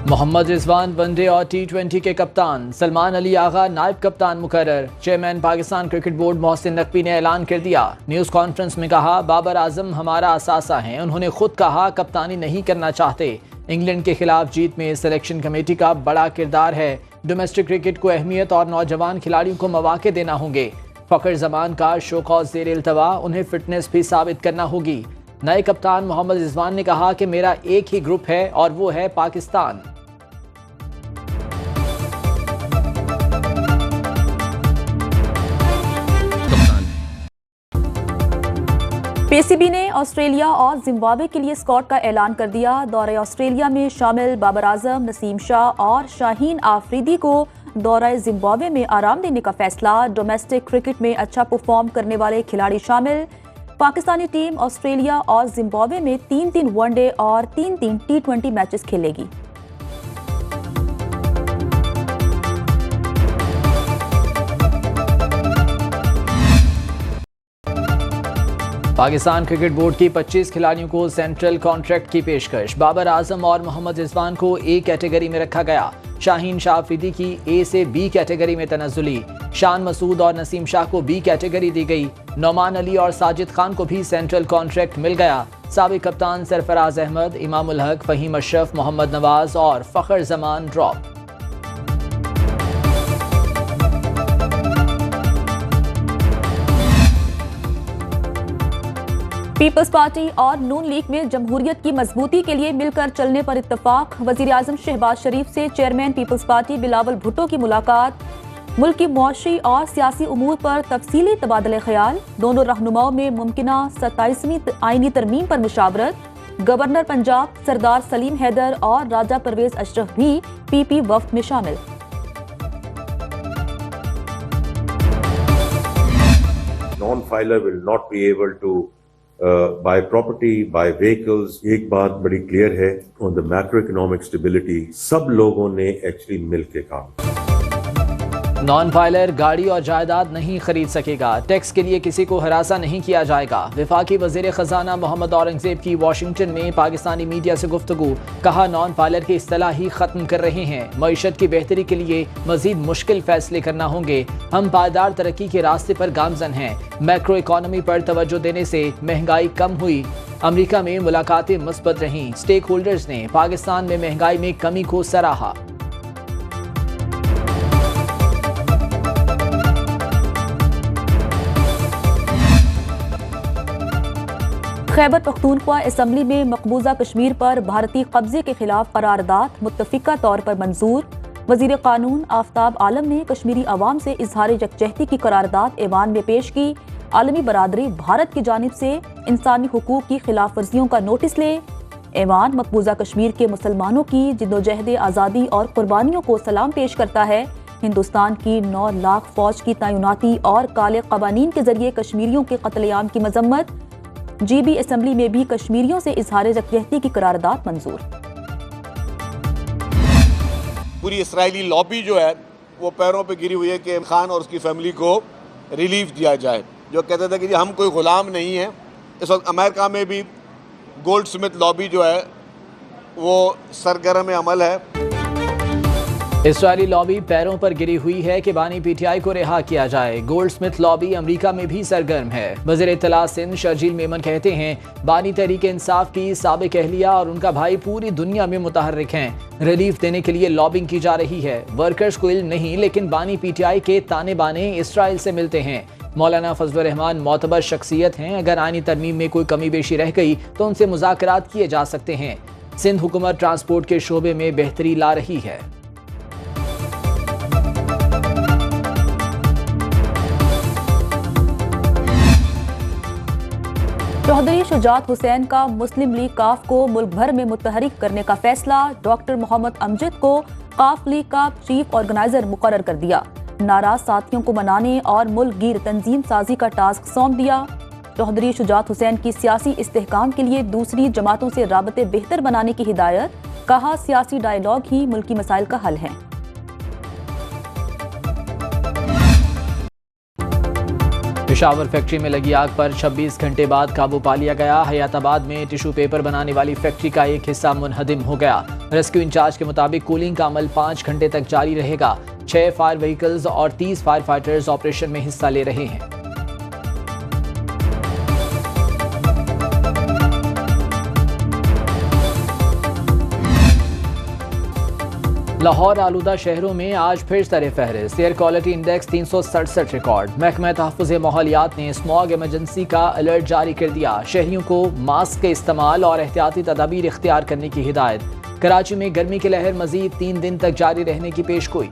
Mohammad Rizwan one day और T20 के कप्तान, सलमान अली आगा नायब कप्तान मुकर्रर। Chairman Pakistan cricket board Mohsin Naqvi ने ऐलान कर दिया। न्यूज़ कॉन्फ्रेंस में कहा, बाबर आजम हमारा असासा हैं। उन्होंने खुद कहा कप्तानी नहीं करना चाहते। इंग्लैंड के खिलाफ जीत में सिलेक्शन कमेटी का बड़ा किरदार है। डोमेस्टिक क्रिकेट को अहमियत और नौजवान खिलाड़ियों को मौके देना होंगे। फखर जमान का शोकौस ज़ेर इल्तवा, उन्हें फिटनेस भी साबित करना होगी। नए कप्तान मोहम्मद रिजवान ने कहा कि मेरा एक ही ग्रुप है और वो है पाकिस्तान। पीसीबी ने ऑस्ट्रेलिया और जिम्बाब्वे के लिए स्क्वाड का ऐलान कर दिया। दौरे ऑस्ट्रेलिया में शामिल बाबर आजम, नसीम शाह और शाहीन आफरीदी को दौरे जिम्बाब्वे में आराम देने का फैसला। डोमेस्टिक क्रिकेट में अच्छा परफॉर्म करने वाले खिलाड़ी शामिल। पाकिस्तानी टीम ऑस्ट्रेलिया और जिम्बाब्वे में 3-3 वनडे और 3-3 T20 मैचेस खेलेगी। पाकिस्तान क्रिकेट बोर्ड की 25 खिलाड़ियों को सेंट्रल कॉन्ट्रैक्ट की पेशकश। बाबर आजम और मोहम्मद रिजवान को ए कैटेगरी में रखा गया। शाहीन शाह अफरीदी की ए से बी कैटेगरी में तनज़ुली। शान मसूद और नसीम शाह को बी कैटेगरी दी गई। नौमान अली और साजिद खान को भी सेंट्रल कॉन्ट्रैक्ट मिल गया। साबिक कप्तान सरफराज अहमद, इमामुल हक, फहीम अशरफ, मोहम्मद नवाज और फखर जमान ड्रॉप। पीपल्स पार्टी और नून लीग में जमहूरियत की मजबूती के लिए मिलकर चलने पर इत्तफाक। वजीर आजम शहबाज शरीफ से chairman Peoples Party Bilawal Bhutto की मुलाकात। मुल्क की मुआशी और सियासी उमूर पर तफसीली तबादले ख्याल। दोनों रहनुमाओं में मुमकिना 27वीं आईनी तरमीम पर मुशावरत। गवर्नर पंजाब सरदार सलीम हैदर और राजा परवेज अशरफ भी पीपी वफ्द में शामिल। Non-filer will not be able to buy property, buy vehicles। एक बात बड़ी क्लियर है, on the macroeconomic stability सब लोगों ने एक्चुअली मिल के काम। नॉन फाइलर गाड़ी और जायदाद नहीं खरीद सकेगा। टैक्स के लिए किसी को हरासा नहीं किया जाएगा। वफाकी वजीर खजाना मोहम्मद औरंगजेब की वाशिंगटन में पाकिस्तानी मीडिया से गुफ्तगू। कहा, नॉन फाइलर की इस्तिलाह ही खत्म कर रहे हैं। मईशत की बेहतरी के लिए मजीद मुश्किल फैसले करना होंगे। हम पायदार तरक्की के रास्ते पर गामजन हैं। मैक्रो इकॉनमी पर तवज्जो देने से महंगाई कम हुई। अमरीका में मुलाकातें मुस्बत रहीं। स्टेक होल्डर्स ने पाकिस्तान में महंगाई में कमी को सराहा। खैबर पख्तूनख्वा असम्बली में मकबूजा कश्मीर पर भारतीय कब्जे के खिलाफ करारदाद मुत्तफिका तौर पर मंजूर। वजीर कानून आफ्ताब आलम ने कश्मीरी अवाम से इजहार यकजहती की करारदाद ऐवान में पेश की। आलमी बरादरी भारत की जानिब से इंसानी हुकूक की खिलाफ वर्जियों का नोटिस ले। ऐवान मकबूजा कश्मीर के मुसलमानों की जिद्दोजहद आज़ादी और कुर्बानियों को सलाम पेश करता है। हिंदुस्तान की 9 लाख फौज की तैनाती और काले कवानीन के जरिए कश्मीरियों के कत्लेआम की मजम्मत। GB असम्बली में भी कश्मीरियों से इजहार यकजहती की करारदाद मंजूर। पूरी इसराइली लॉबी जो है वो पैरों पे गिरी हुई है कि खान और उसकी फैमिली को रिलीफ दिया जाए। जो कहते थे कि हम कोई गुलाम नहीं है। इस वक्त अमेरिका में भी गोल्ड स्मिथ लॉबी जो है वो सरगर्म अमल है। इसराइली लॉबी पैरों पर गिरी हुई है कि बानी PTI को रिहा किया जाए। गोल्ड स्मिथ लॉबी अमरीका में भी सरगर्म है। वज़ीर इत्तला सिंध शर्जील मेमन कहते हैं, बानी तहरीक इंसाफ की साबिक अहलिया और उनका भाई पूरी दुनिया में मुतहर्रिक हैं। रिलीफ देने के लिए लॉबिंग की जा रही है। वर्कर्स को इल्म नहीं, लेकिन बानी PTI के ताने बाने इसराइल से मिलते हैं। मौलाना फजलुर रहमान मोतबर शख्सियत हैं। अगर आईनी तरमीम में कोई कमी बेशी रह गई तो उनसे मुज़ाकरात किए जा सकते हैं। सिंध हुकूमत ट्रांसपोर्ट के शोबे में बेहतरी ला रही है। चौधरी शुजात हुसैन का मुस्लिम लीग काफ को मुल्क भर में मुतहरिक करने का फैसला। डॉक्टर मोहम्मद अमजद को काफ लीग का चीफ ऑर्गेनाइजर मुकर्रर कर दिया। नाराज साथियों को मनाने और मुल्क गिर तंजीम साजी का टास्क सौंप दिया। चौधरी शुजात हुसैन की सियासी इस्तेहकाम के लिए दूसरी जमातों से राबते बेहतर बनाने की हिदायत। कहा, सियासी डायलॉग ही मुल्की मसाइल का हल है। पेशावर फैक्ट्री में लगी आग पर 26 घंटे बाद काबू पा लिया गया। हयाताबाद में टिश्यू पेपर बनाने वाली फैक्ट्री का एक हिस्सा मुनहदिम हो गया। रेस्क्यू इंचार्ज के मुताबिक कूलिंग का अमल 5 घंटे तक जारी रहेगा। 6 फायर व्हीकल्स और 30 फायर फाइटर्स ऑपरेशन में हिस्सा ले रहे हैं। लाहौर आलूदा शहरों में आज फिर सरे फहरिस्त। Air quality index 367 record. महकमा तहफ़्फ़ुज़ माहौलियात ने स्मॉग इमरजेंसी का अलर्ट जारी कर दिया। शहरियों को मास्क के इस्तेमाल और एहतियाती तदाबीर इख्तियार करने की हिदायत। कराची में गर्मी की लहर मजीद 3 दिन तक जारी रहने की पेशगोई।